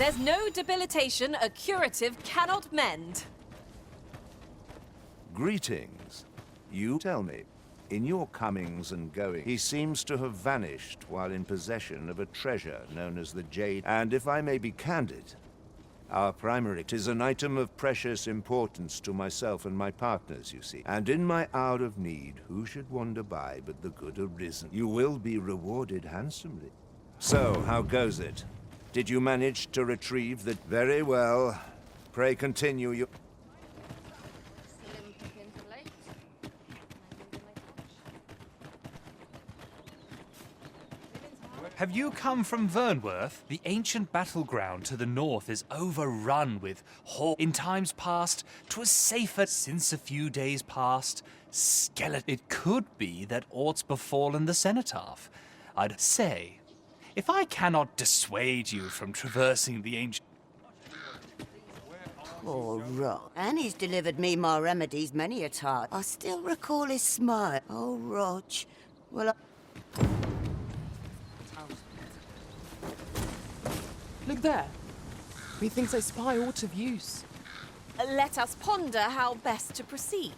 There's no debilitation a curative cannot mend. Greetings. You tell me, in your comings and goings, he seems to have vanished while in possession of a treasure known as the Jade. And if I may be candid, our primary, 'tis an item of precious importance to myself and my partners, you see. And in my hour of need, who should wander by but the good Arisen? You will be rewarded handsomely. So, how goes it? Did you manage to retrieve the... Very well. Pray continue your... Have you come from Vermund? The ancient battleground to the north is overrun with in times past, 'twas safer since a few days past. It could be that aught's befallen the cenotaph. I'd say, if I cannot dissuade you from traversing the ancient... Poor Rog. And he's delivered me my remedies many a time. I still recall his smile. Oh, Rog. Well, Look there. Methinks I spy aught of use. Let us ponder how best to proceed.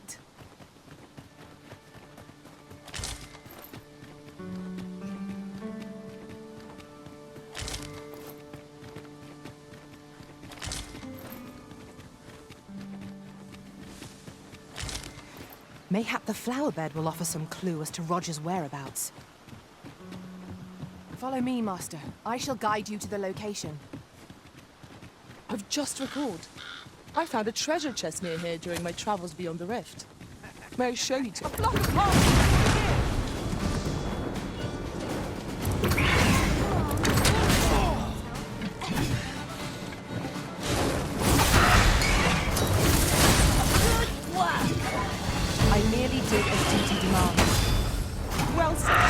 Mayhap the flower bed will offer some clue as to Roger's whereabouts. Follow me, Master. I shall guide you to the location. I've just recalled. I found a treasure chest near here during my travels beyond the rift. May I show you to... A block of Good work! I merely did as duty demands. Well said.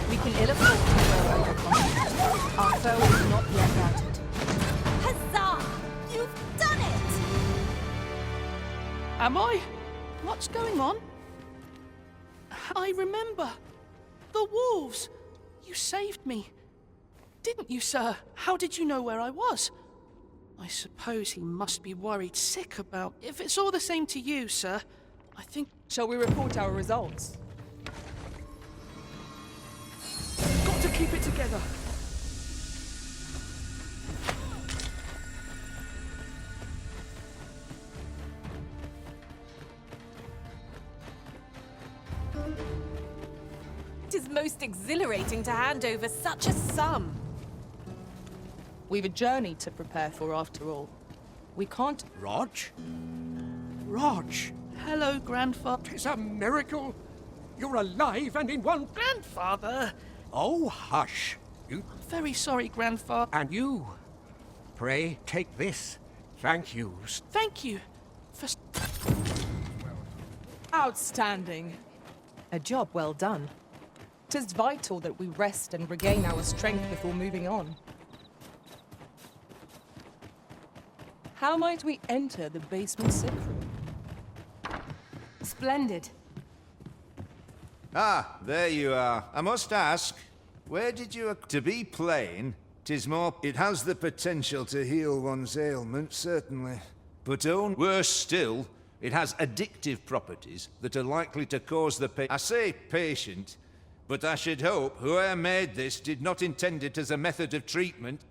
We can ill afford to grow overconfident. Our foe is not yet routed. Huzzah! You've done it! Am I? What's going on? I remember. The wolves! You saved me. Didn't you, sir? How did you know where I was? I suppose he must be worried sick about... If it's all the same to you, sir, I think... Shall we report our results? Got to keep it together. It is most exhilarating to hand over such a sum. We've a journey to prepare for after all. We can't... Rog? Rog! Hello, Grandfather. 'Tis a miracle! You're alive and in one... Grandfather! Oh, hush! You... I'm very sorry, Grandfather. And you. Pray, take this. Thank you. Thank you for... Outstanding. A job well done. 'Tis vital that we rest and regain our strength before moving on. How might we enter the basement sick room? Splendid. Ah, there you are. I must ask, where did you... To be plain, 'tis more... It has the potential to heal one's ailment, certainly. But worse still, it has addictive properties that are likely to cause the I say patient, but I should hope whoever made this did not intend it as a method of treatment.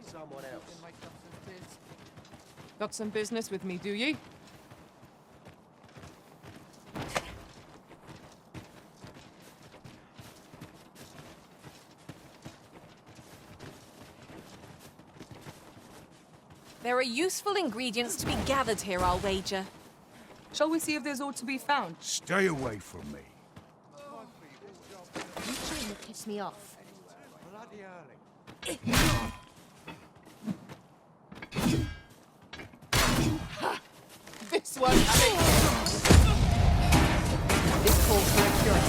Someone else. Got some business with me, do ye? There are useful ingredients to be gathered here, I'll wager. Shall we see if there's aught to be found? Stay away from me. You two will piss me off. This one! This calls for a cure.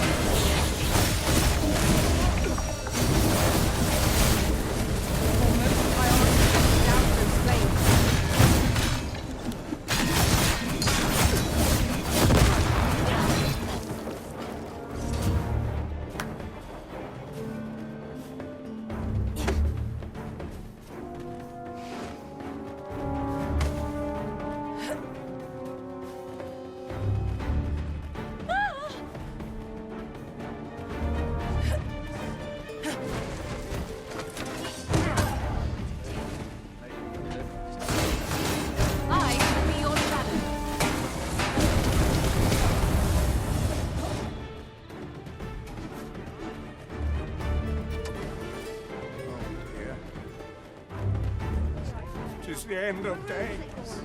It's the end of days.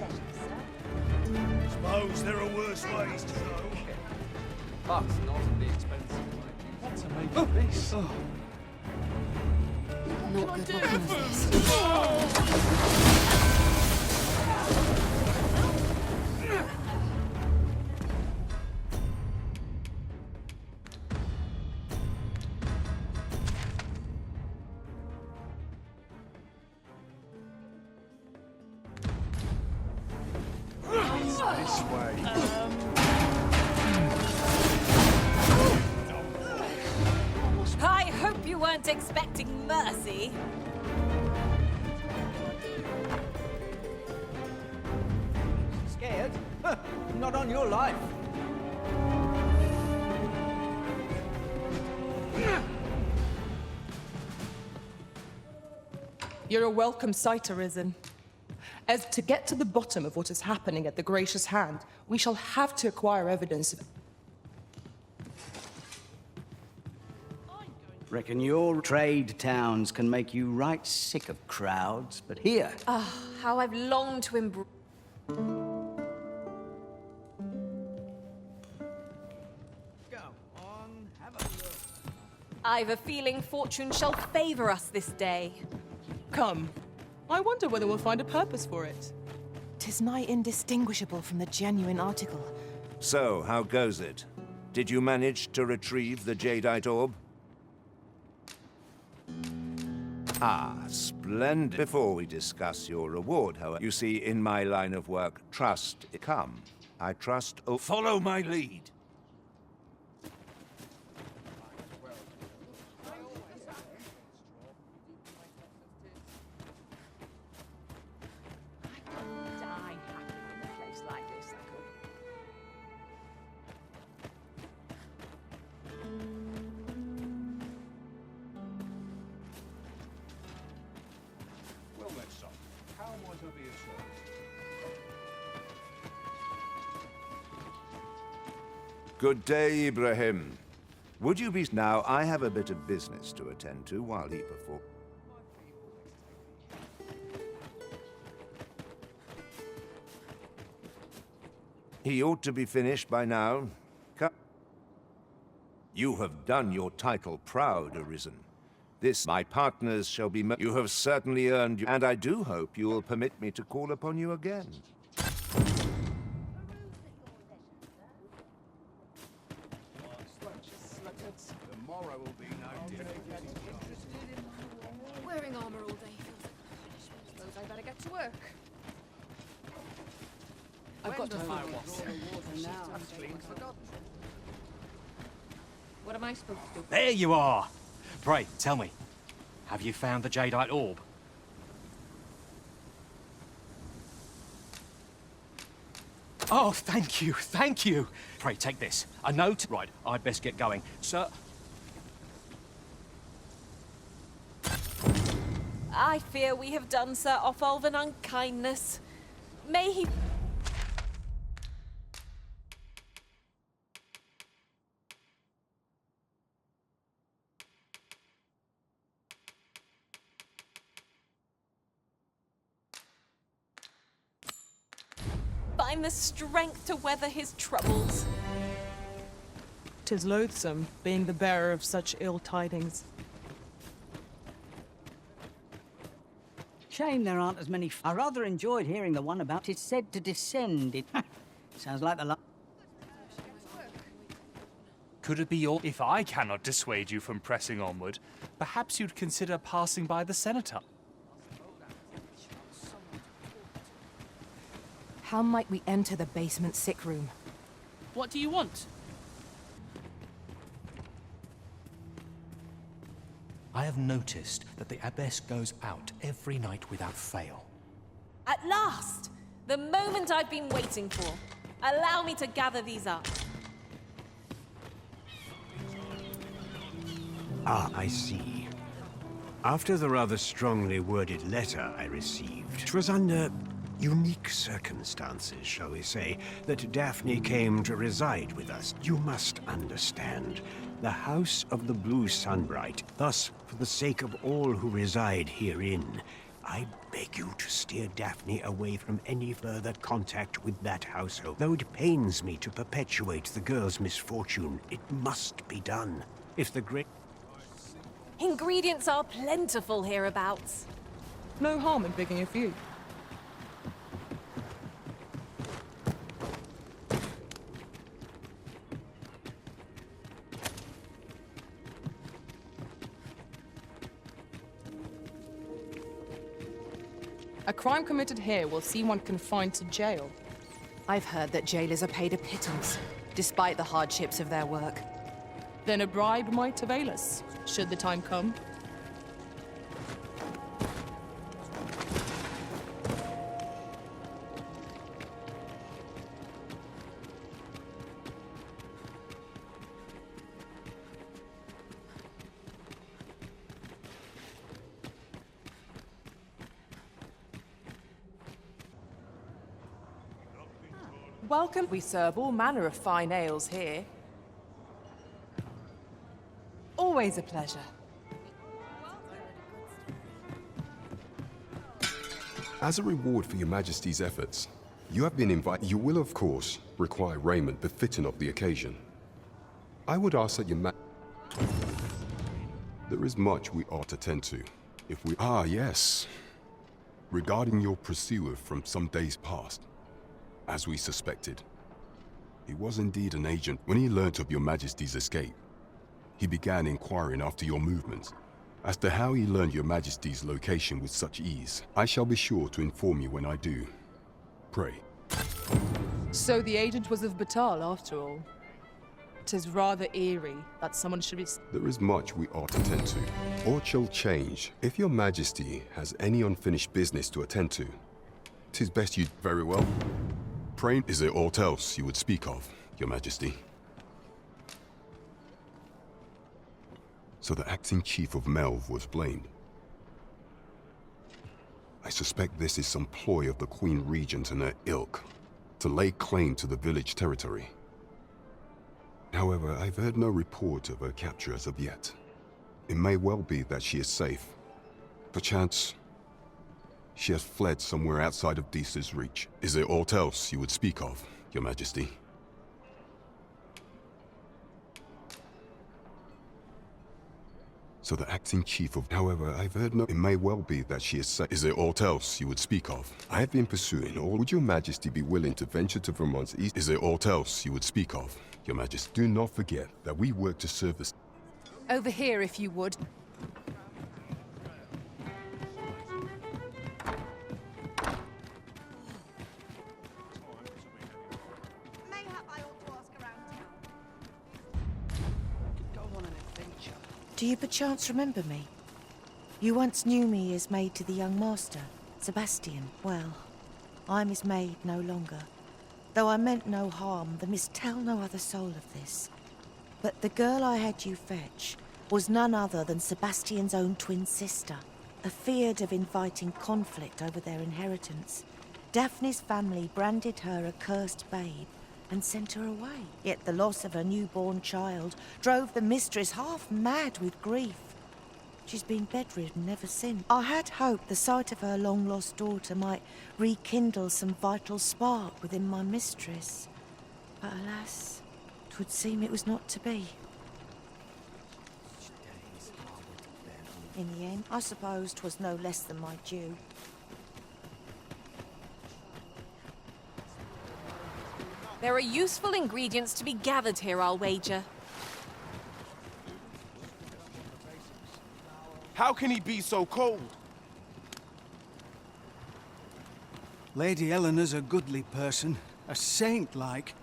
Suppose there are worse ways to go. But not at the expense of my duty. What to make of this? Not good. What kind of this? This way. I hope you weren't expecting mercy. Scared? Not on your life. You're a welcome sight, Arisen. As to get to the bottom of what is happening at the Gracious Hand, we shall have to acquire evidence of... Reckon your trade towns can make you right sick of crowds, but here... How I've longed to embrace. Come on, have a look. I've a feeling fortune shall favor us this day. Come. I wonder whether we'll find a purpose for it. 'Tis nigh indistinguishable from the genuine article. So, how goes it? Did you manage to retrieve the jadeite orb? Ah, splendid. Before we discuss your reward, however, you see, in my line of work, trust come. I trust... Follow my lead. Die happy in a place like this, I could. Well then, son, how might I be of service? Good day, Ibrahim. Would you be... Now, I have a bit of business to attend to while he performs. He ought to be finished by now. You have done your title proud, Arisen. This, my partners shall be... You have certainly earned... And I do hope you will permit me to call upon you again. Tomorrow will be no different. Wearing armor all day feels like a punishment. Suppose I better get to work. I've got to find What am I supposed to do? There you are! Pray, tell me, have you found the jadeite orb? Oh, thank you, thank you! Pray, take this. A note. Right, I'd best get going. Sir... I fear we have done Sir Otholf an unkindness. May he... find the strength to weather his troubles. 'Tis loathsome, being the bearer of such ill tidings. Shame there aren't as many. I rather enjoyed hearing the one about it's said to descend. It sounds like the. Could it be your... If I cannot dissuade you from pressing onward, perhaps you'd consider passing by the Senator. How might we enter the basement sick room? What do you want? I have noticed that the abbess goes out every night without fail. At last! The moment I've been waiting for. Allow me to gather these up. Ah, I see. After the rather strongly worded letter I received, it was under unique circumstances, shall we say, that Daphne came to reside with us. You must understand. The House of the Blue Sunbright. Thus, for the sake of all who reside herein, I beg you to steer Daphne away from any further contact with that household. Though it pains me to perpetuate the girl's misfortune, it must be done. If the great... Ingredients are plentiful hereabouts. No harm in picking a few. A crime committed here will see one confined to jail. I've heard that jailers are paid a pittance, despite the hardships of their work. Then a bribe might avail us, should the time come. Welcome. We serve all manner of fine ales here. Always a pleasure. As a reward for your Majesty's efforts, you have been invited. You will, of course, require raiment befitting of the occasion. I would ask that There is much we ought to tend to. If we... Ah, yes. Regarding your pursuer from some days past. As we suspected. He was indeed an agent. When he learnt of your Majesty's escape, he began inquiring after your movements. As to how he learned your Majesty's location with such ease, I shall be sure to inform you when I do. Pray. So the agent was of Batal, after all. 'Tis rather eerie that someone should be... There is much we ought to tend to. Or shall change. If your Majesty has any unfinished business to attend to, 'tis best you... Very well. Pray, is there aught else you would speak of, your Majesty? So the acting chief of Melve was blamed. I suspect this is some ploy of the Queen Regent and her ilk, to lay claim to the village territory. However, I've heard no report of her capture as of yet. It may well be that she is safe. Perchance, she has fled somewhere outside of Disa's reach. Is there aught else you would speak of, your Majesty? So the acting chief of... However, I've heard no... It may well be that she is safe. Is there aught else you would speak of? I have been pursuing all... Would your Majesty be willing to venture to Vermund's east? Is there aught else you would speak of, your Majesty? Do not forget that we work to serve the... Over here, if you would. Do you perchance remember me? You once knew me as maid to the young master, Sebastian. Well, I'm his maid no longer. Though I meant no harm, there must tell no other soul of this. But the girl I had you fetch was none other than Sebastian's own twin sister, afeard of inviting conflict over their inheritance. Daphne's family branded her a cursed babe and sent her away. Yet the loss of her newborn child drove the mistress half mad with grief. She's been bedridden ever since. I had hoped the sight of her long-lost daughter might rekindle some vital spark within my mistress. But alas, 'twould seem it was not to be. In the end, I suppose 'twas no less than my due. There are useful ingredients to be gathered here, I'll wager. How can he be so cold? Lady Eleanor's a goodly person, a saint-like.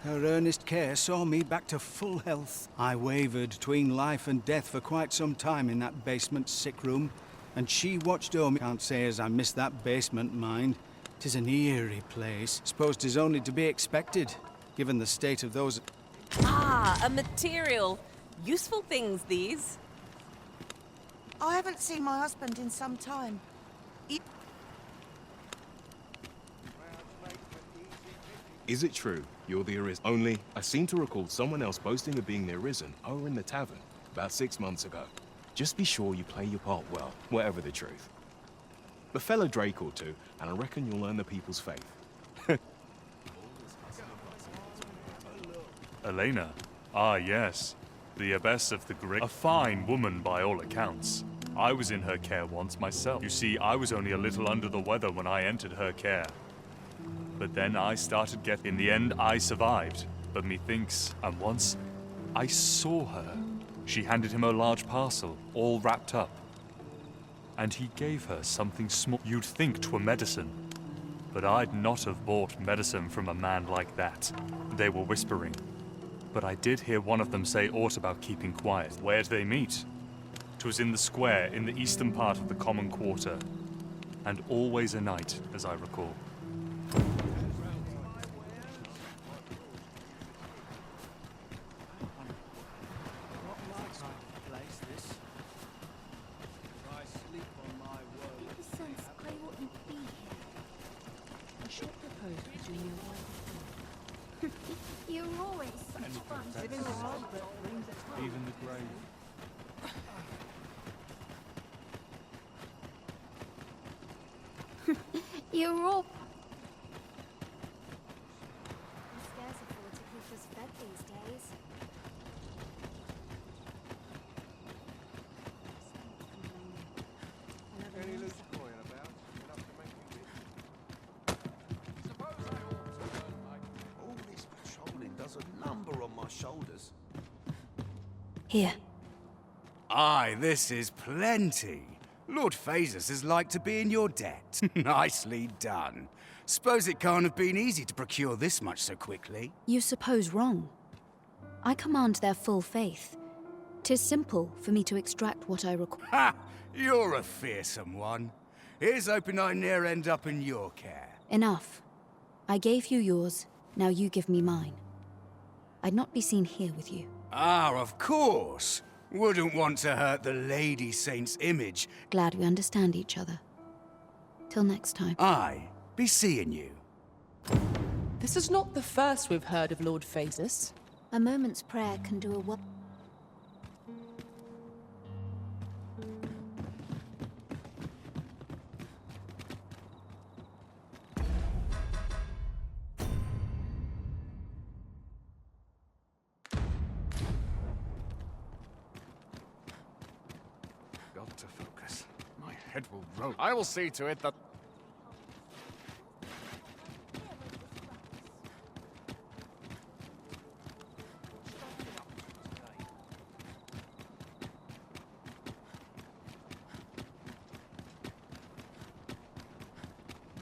Her earnest care saw me back to full health. I wavered between life and death for quite some time in that basement sick room, and she watched over me. Can't say as I missed that basement, mind. 'Tis an eerie place. Suppose 'tis only to be expected, given the state of those... Ah, a material. Useful things, these. I haven't seen my husband in some time. Is it true you're the Arisen? Only, I seem to recall someone else boasting of being the Arisen over in the tavern about 6 months ago. Just be sure you play your part well, whatever the truth. A fellow Drake or two, and I reckon you'll earn the people's faith. Elena? Ah, yes. The abbess of the Great. A fine woman by all accounts. I was in her care once myself. You see, I was only a little under the weather when I entered her care. But then I started getting... In the end, I survived. But methinks, and once, I saw her. She handed him a large parcel, all wrapped up. And he gave her something small. You'd think 'twere medicine. But I'd not have bought medicine from a man like that. They were whispering. But I did hear one of them say aught about keeping quiet. Where'd they meet? 'Twas in the square in the eastern part of the common quarter. And always a night, as I recall. You're always such fun. Even the grave. You're all... I'm scarce afford to keep us fed these days. Any loose coin about? Enough to make you rich. Suppose I ought to earn my... All this patrolling does a number on my shoulders. Here. Aye, this is plenty. Lord Phasus is like to be in your debt. Nicely done. Suppose it can't have been easy to procure this much so quickly. You suppose wrong. I command their full faith. 'Tis simple for me to extract what I require. Ha! You're a fearsome one. Here's hoping I ne'er end up in your care. Enough. I gave you yours, now you give me mine. I'd not be seen here with you. Ah, of course. Wouldn't want to hurt the Lady Saint's image. Glad we understand each other. Till next time. Aye, be seeing you. This is not the first we've heard of Lord Phasus. A moment's prayer can do a what? Got to focus. My head will roll. I will see to it that...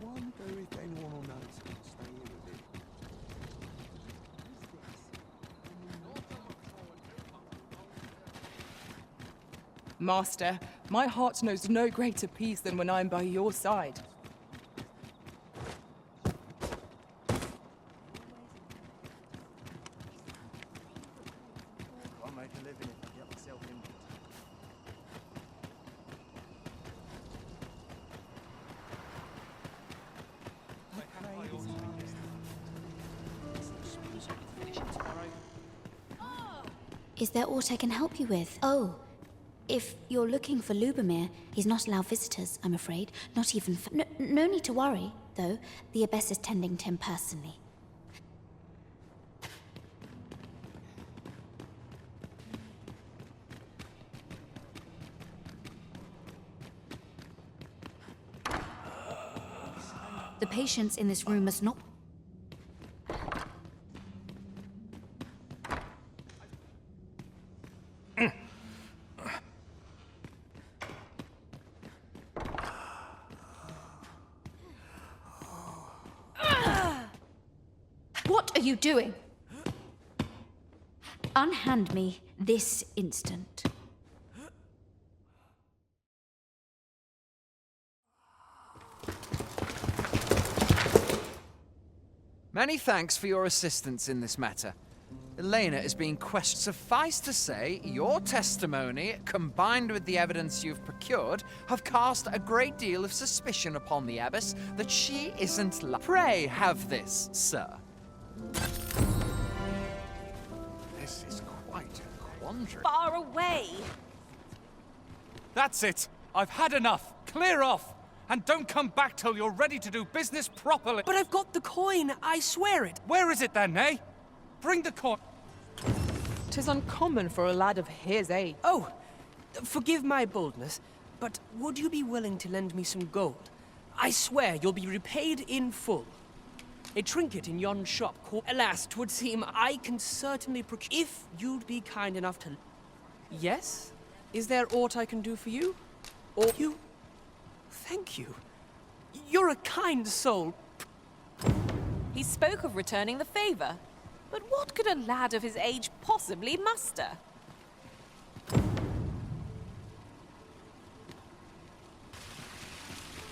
Wonder if anyone will notice and stay here with it. Master, my heart knows no greater peace than when I'm by your side. I'll make a living if I get myself in. Is there aught I can help you with? Oh, if you're looking for Lubomir, he's not allowed visitors, I'm afraid. Not even no need to worry, though. The Abbess is tending to him personally. The patients in this room must not... What are you doing? Unhand me this instant. Many thanks for your assistance in this matter. Elena is being questioned. Suffice to say, your testimony, combined with the evidence you've procured, have cast a great deal of suspicion upon the Abbess that she isn't Pray have this, sir. This is quite a quandary. Far away! That's it. I've had enough. Clear off. And don't come back till you're ready to do business properly. But I've got the coin, I swear it. Where is it then, eh? Bring the coin. 'Tis uncommon for a lad of his age. Oh, forgive my boldness, but would you be willing to lend me some gold? I swear you'll be repaid in full. A trinket in yon shop called... Alas, 'twould seem I can certainly procure... If you'd be kind enough to... Yes? Is there aught I can do for you? Or you... Thank you. You're a kind soul. He spoke of returning the favor. But what could a lad of his age possibly muster?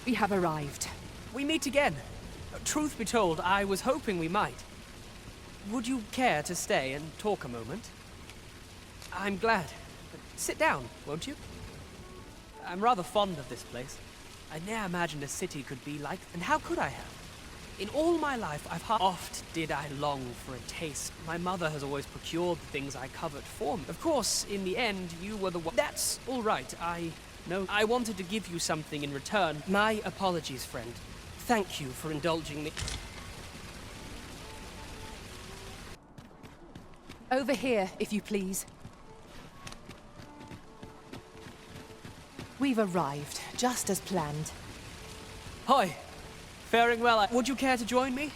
We have arrived. We meet again. Truth be told, I was hoping we might. Would you care to stay and talk a moment? I'm glad. Sit down, won't you? I'm rather fond of this place. I ne'er imagined a city could be like... And how could I have? In all my life, oft did I long for a taste. My mother has always procured the things I coveted for me. Of course, in the end, you were the one... That's all right, I know. I wanted to give you something in return. My apologies, friend. Thank you for indulging me. Over here, if you please. We've arrived, just as planned. Hoi! Faring well. Would you care to join me?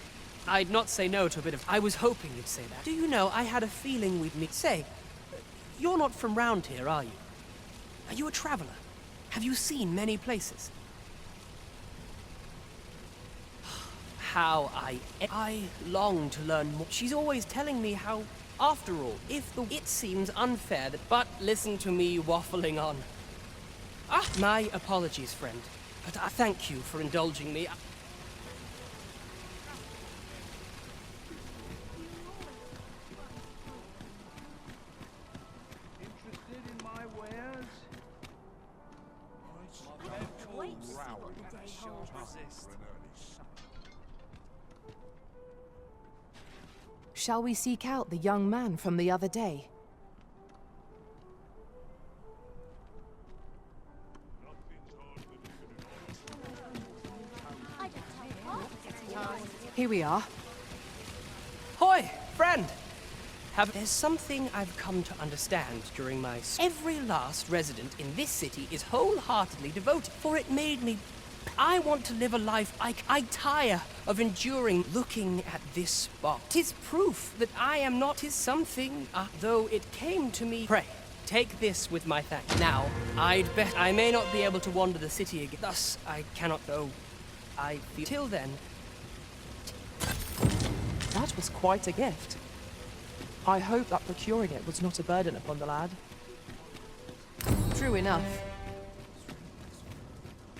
I'd not say no to a bit of... I was hoping you'd say that. Do you know, I had a feeling we'd meet... Say, you're not from round here, are you? Are you a traveler? Have you seen many places? How I long to learn more. She's always telling me how, after all, it seems unfair that... But listen to me waffling on. My apologies, friend. But I thank you for indulging me. Interested in my wares? Shall we seek out the young man from the other day? Here we are. Hoi, friend! There's something I've come to understand during my... Every last resident in this city is wholeheartedly devoted, for it made me... I want to live a life I tire of enduring looking at this spot. 'Tis proof that I am not... 'Tis something, though it came to me... Pray, take this with my thanks. Now, I'd bet I may not be able to wander the city again. Thus, I cannot go... I feel... Till then... That was quite a gift. I hope that procuring it was not a burden upon the lad. True enough.